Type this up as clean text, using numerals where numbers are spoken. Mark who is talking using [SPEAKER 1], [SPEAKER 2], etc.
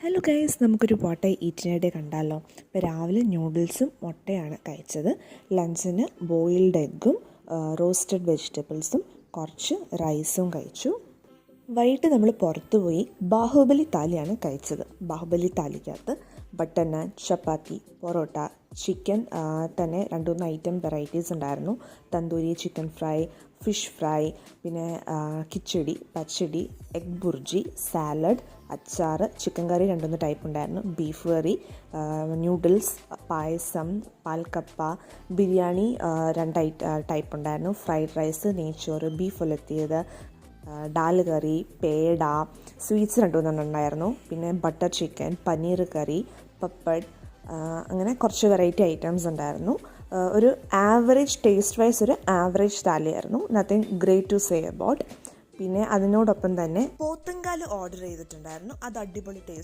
[SPEAKER 1] Hello guys, നമുക്കൊരു what I ഈറ്റിനിടെ കണ്ടാലോ. ഇപ്പോൾ രാവിലെ ന്യൂഡിൽസും മുട്ടയാണ് കഴിച്ചത്. ലഞ്ചിന് ബോയിൽഡ് എഗ്ഗും റോസ്റ്റഡ് വെജിറ്റബിൾസും കുറച്ച് റൈസും കഴിച്ചു. വൈകിട്ട് നമ്മൾ പുറത്തു പോയി ബാഹുബലി താലിയാണ് കഴിച്ചത്. ബാഹുബലി താലിക്കകത്ത് ബട്ടർ നാൻ, ചപ്പാത്തി, പൊറോട്ട, ചിക്കൻ തന്നെ 2-3 ഐറ്റം വെറൈറ്റീസ് ഉണ്ടായിരുന്നു. Tandoori chicken fry, fish fry, പിന്നെ കിച്ചടി, പച്ചടി, എഗ് ബുർജി, സാലഡ്, അച്ചാർ, ചിക്കൻ കറി 2-3 ടൈപ്പ് ഉണ്ടായിരുന്നു, ബീഫ് കറി, ന്യൂഡിൽസ്, പായസം, പാൽക്കപ്പ, ബിരിയാണി 2 ടൈപ്പ് ഉണ്ടായിരുന്നു, ഫ്രൈഡ് റൈസ്, നെയ്ച്ചോറ്, ബീഫ് ഉലത്തിയത്, ഡാൽ കറി, പേട, സ്വീറ്റ്സ് 2-3 ഉണ്ടായിരുന്നു, പിന്നെ ബട്ടർ ചിക്കൻ, പനീർ കറി, പപ്പഡ്, അങ്ങനെ കുറച്ച് വെറൈറ്റി ഐറ്റംസ് ഉണ്ടായിരുന്നു. ഒരു ആവറേജ് ടേസ്റ്റ് വൈസ് ഒരു average താലിയായിരുന്നു, nothing great to say about. പിന്നെ അതിനോടൊപ്പം തന്നെ പോത്തുംകാല് ഓർഡർ ചെയ്തിട്ടുണ്ടായിരുന്നു. അത് അടിപൊളി ടേസ്റ്റ്.